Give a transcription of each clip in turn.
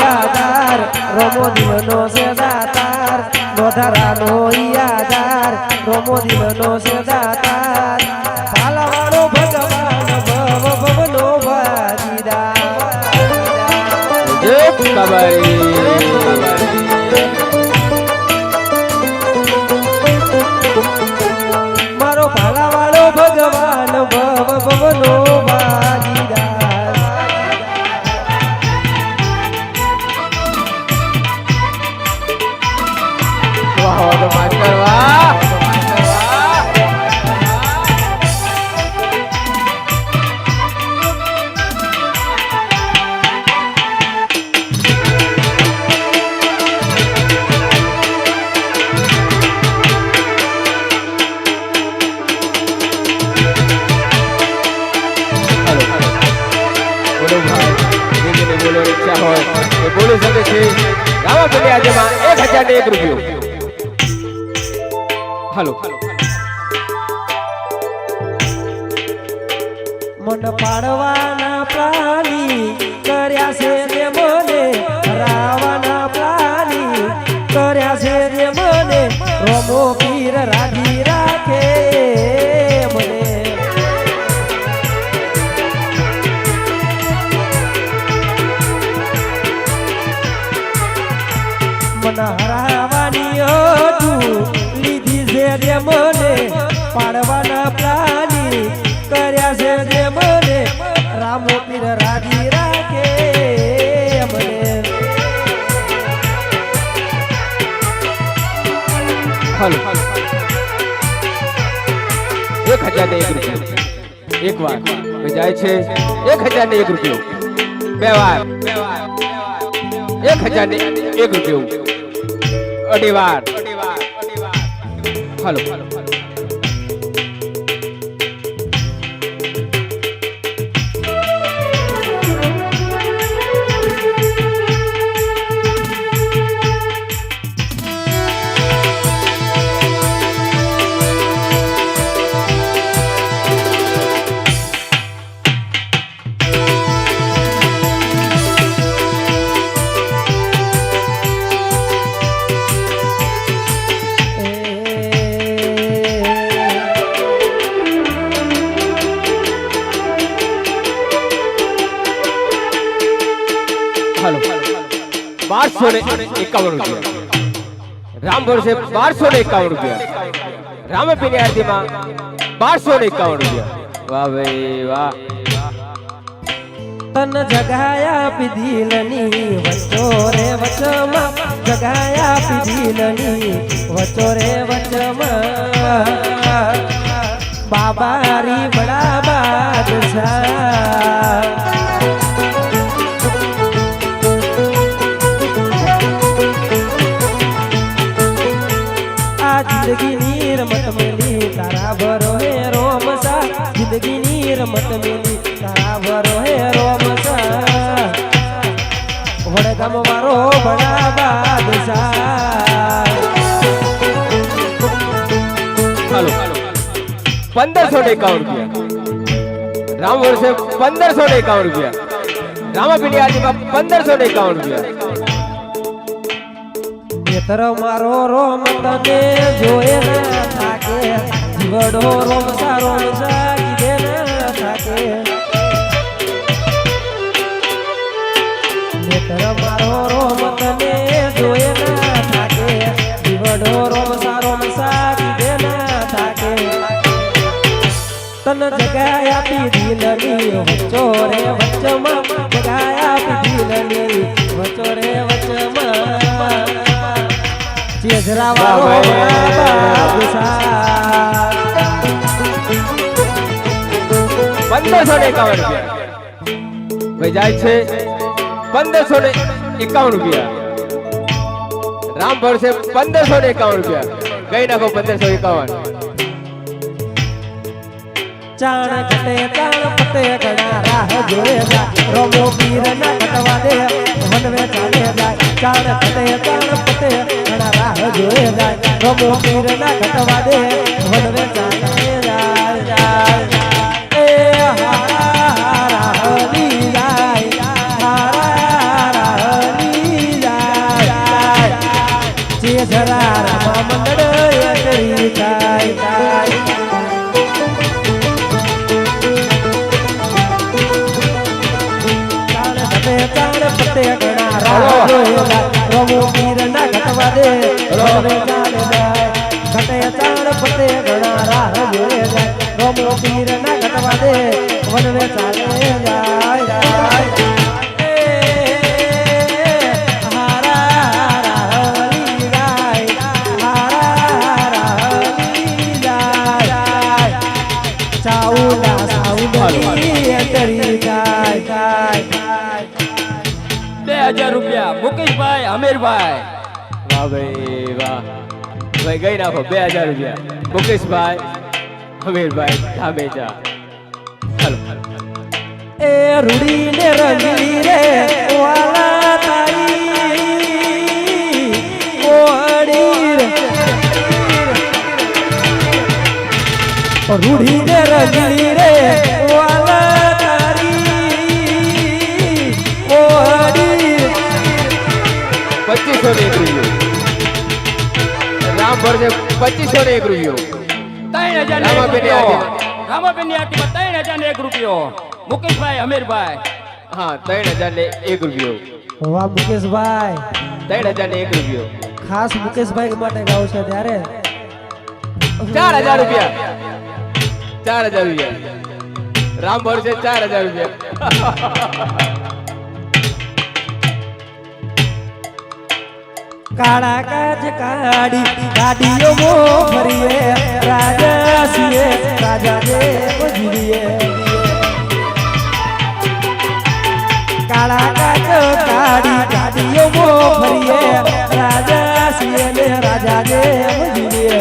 યાદાર રોમો દિલનો છે દાતાર નોધારાનો યાદાર રોમો દિલનો છે દાતાર પાલાવાળો ભગવાન ભવ ભવનો વાજીદાર જય કબાઈ મારો પાલાવાળો ભગવાન ભવ ભવનો વાજીદાર વાહ તો માસ્ટર વાહ બોલી શકે છે રામાપીની આજેમાં 1001 રૂપિયો હાલો મન પાડવાના પ્રાણી કર્યા છે તે મને રાવાના પ્રાણી કર્યા છે તે મને રોમો પીર રાજી રાખે મને મન હરાવાની હતું લીધી છે તે મને પાડવાના પ્રાણી કર્યા છે જે મને રામો પીર રાજી રાખે મને હાલો 1001 રૂપિયો એક વાર જાય છે 1001 રૂપિયો બે વાર 1001 રૂપિયો અઢી વાર હાલો હાલો 1251 રૂપિયા રામ વર્ષે 1251 રૂપિયા રામાપીની આરતીમાં 1251 રૂપિયા વાહ ભાઈ વાહ તન જગાયા પીધીલની વચો રે વચમાં જગાયા પીધીલની વચો રે વચમાં બાબારી બડા બાદશાહ જિંદગીની રમત મેલી તારા ભરો હે રોમસા જિંદગીની રમત મેલી તારા ભરો હે રોમસા વડગામ મારો બડા બાદશાહ હાલો 1551 રૂપિયા રામ વર્ષે 1551 રૂપિયા રામાપીની આરતીમાં 1551 રૂપિયા નેત્ર મારો રોમ તને જોયે ના થાકે જીવડો રોમસા કીધે ના થાકે નેત્ર મારો રોમ તને જોયે ના થાકે જીવડો રોમસા કીધે ના થાકે તન જગાયા પીધીલની વચ્ચો રે વચ્ચમાં જગાયા પીધીલની વચ્ચો રે વચ્ચમાં ચેજરા વાળો બાદશાહ 1551 રૂપિયા ભાઈ જાય છે 1551 રૂપિયા રામ વર્ષે 1551 રૂપિયા ગઈ નાખો 1551 ચાણ કટે ચાણ પતે ગણા રાહ જોયે જા રોમો પીર ના કટવા દે વનવે ચાલે જાય ચાણ કટે ચાણ પતે ગણા રાહ જોયે જાય રોમો પીર ના કટવા દે વનવે ચાલે જાય એ હારા હરી જાય હારા એ જરા રામા મંડળ એન્ટ્રી થાય ચાણ પતે ગણા રાહ જોયેલા રમો પીર ના ઘટવા દે રમે ચાલે જાય ઘટે ચાણ પતે ગણા રાહ જોયે જાય રમો પીર ના ઘટવા દે વનવે ચાલે જાય ચાઉલા સાઉન્ડની એન્ટ્રી થાય 2000 રૂપિયા મુકેશભાઈ અમીરભાઈ વાહ ભાઈ વાહ ભાઈ ગઈ નાખો 2000 રૂપિયા મુકેશભાઈ અમીરભાઈ ધામેચા હાલો એ રૂડી ને રંગી રે વાલા તારી ઓડી રે રૂડી ને રંગી રે વાલા તારી ઓડી 2500 ને 1 રૂપિયો રામ ભરજે 2500 ને 1 રૂપિયો 3000 રામાબેન રામાબેનની આટીમાં 3000 ને 1 રૂપિયો મુકેશભાઈ અમીરભાઈ હા 3000 ને 1 રૂપિયો વાહ મુકેશભાઈ 3000 ને 1 રૂપિયો ખાસ મુકેશભાઈ માટે ગાવ છે ત્યારે 4000 રૂપિયા 4000 રૂપિયા રામ ભરજે 4000 રૂપિયા કાળા કાચ કાડી ગાડીઓ મો ફરીએ રાજા સિએ રાજા જે મજરીએ કાળા કાચ કાડી ગાડીઓ મો ફરીએ રાજા સિએ ને રાજા જે મજરીએ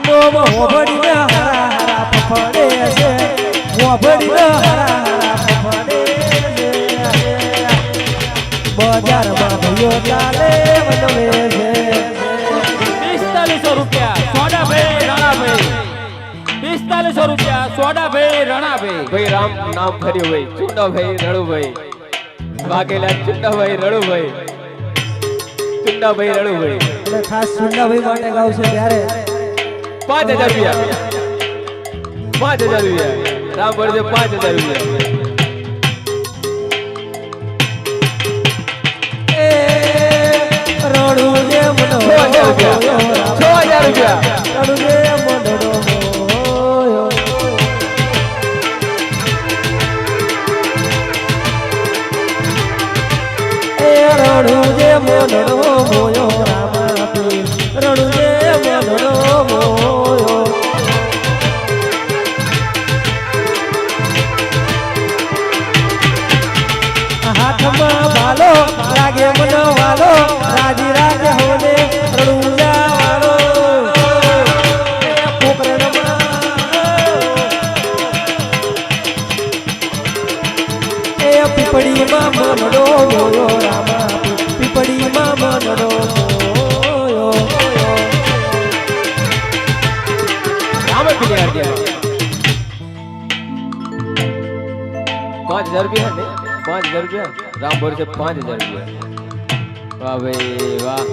નોમ હોબડી હરા હરા ફફડે છે હોબડી હરા હરા ફફડે છે બજારમાં ભયો ચાલે વનવે છે 4500 રૂપિયા સોડાભાઈ રણાભાઈ 4500 રૂપિયા સોડાભાઈ રણાભાઈ ભાઈ રામ નામ ફર્યું ભાઈ ચુંડાભાઈ રણુભાઈ વાઘેલા ચુંડાભાઈ રણુભાઈ ચુંડાભાઈ રણુભાઈ એટલે ખાસ સુંડાભાઈ માટે ગાવ છે ત્યારે 5000 રૂપિયા 5000 રૂપિયા રામ ભરજે 5000 રૂપિયા રણુ જે મનો 6000 રૂપિયા રણુ જે મનો એ રણુ જે મનો મોયો રામા પીર રણુ જે મનો મોયો હાથમાં ભાલો લાગે મનો વાલો રાજી રાજ હોને રણુજા વાલો પોકરે એ પીપળીમાં મનડો મોયો રામા પીપળીમાં મનડો મોયો રામ પીને આરતી 5000 રૂપિયા ને 5000 રૂપિયા રામ ભરજે 5000 રૂપિયા વાહ ભાઈ વાહ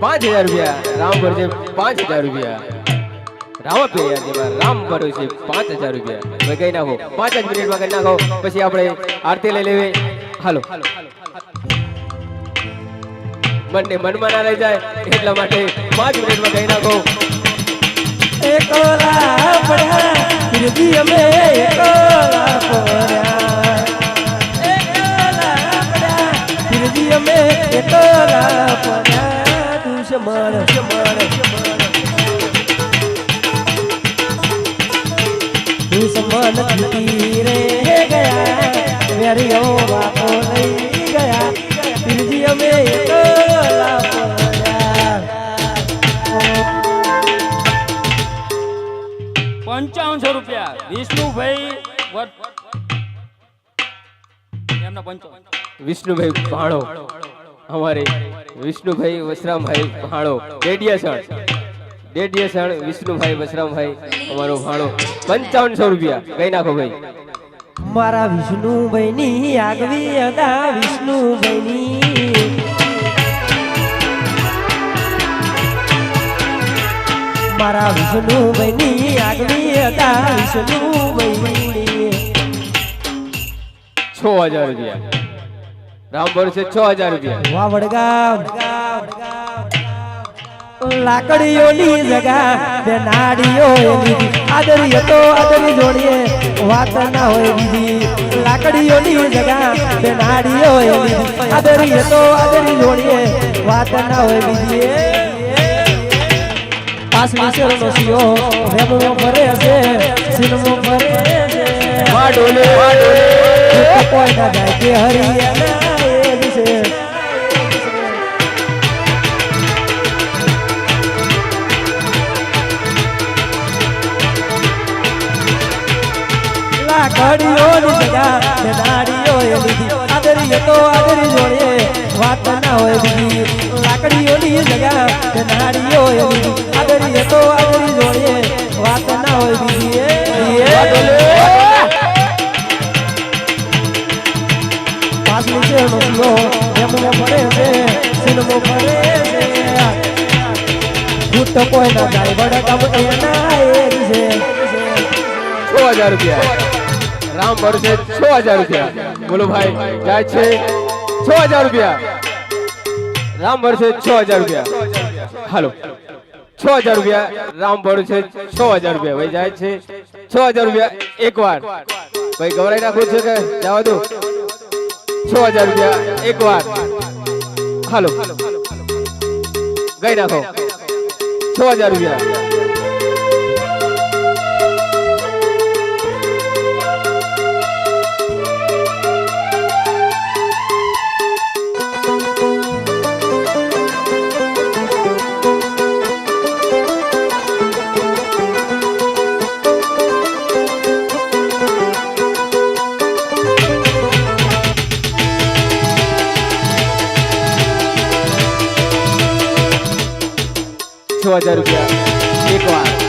5000 રૂપિયા રામ ભરજે 5000 રૂપિયા રામ પીને આરતી રામ ભરજે 5000 રૂપિયા ભાઈ કઈ નાખો 5 જ મિનિટમાં કરી નાખો પછી આપણે આરતી લઈ લેવી હાલો મનને મનમાં ના રહી જાય એટલા માટે 5 મિનિટમાં કહી નાખો એકલા પડ્યા ફિરદી અમે એકલા પડ્યા એકલા પડ્યા ફિરદી અમે એકલા પડ્યા દુશ્મન દુશ્મન છૂટી રે ગયા વેરીઓ બાપો લઈ ગયા ફિરદી અમે એકલા પડ્યા 5500 રૂપિયા વિષ્ણુભાઈ એમના 55 વિષ્ણુભાઈ ભાણો हमारे विष्णु भाई वसराम भाई भाणो डेडियासण विष्णु भाई वसराम भाई हमारो भाणो 5500 रुपया कई नाखो भाई मारा विष्णु बहनी आगवी अदा विष्णु बहनी મારા વિષ્ણુ ભાઈની આગવી હતા વિષ્ણુ ભાઈની 6000 રૂપિયા રામ ભરોસે 6000 રૂપિયા વાવડ ગામ લાકડીઓની જગા બે નાડીઓ આદરી તો આદરી જોડીએ વાત ના હોય બીજી લાકડીઓની જગા બે નાડીઓ આદરી તો આદરી જોડીએ વાત ના હોય બીજી પાસની શેરનો સિયો રેમો ભરે છે સિનમો ભરે છે વાડોલે કોઈ ના જાય કે હરિયાણા એ છે લાકડીઓની જગા ને નાડીઓ એ લીધી આદરી તો આદરી જોડે વાત ના હોય બીજી લાકડીઓની જગા ને નાડીઓ એ લીધી આદરી તો આદરી જોડે વાત ના હોય બીજી પાછલી શેરનો સિયો રેમો ભરે છે સિનમો ભરે છે ભૂત કોઈ ના જાય વડકમ એના એ છે 6000 રૂપિયા રામ ભરોસે 6000 રૂપિયા બોલો ભાઈ જાય છે 6000 રૂપિયા રામ ભરોસે 6000 રૂપિયા હાલો 6000 રૂપિયા રામ ભરોસે 6000 રૂપિયા ભાઈ જાય છે 6000 રૂપિયા એકવાર ભાઈ ગવરાઈ નાખવું છે કે જવા દો 6000 રૂપિયા એકવાર હાલો ગઈ નાખો 6000 રૂપિયા ₹6000 એક વાર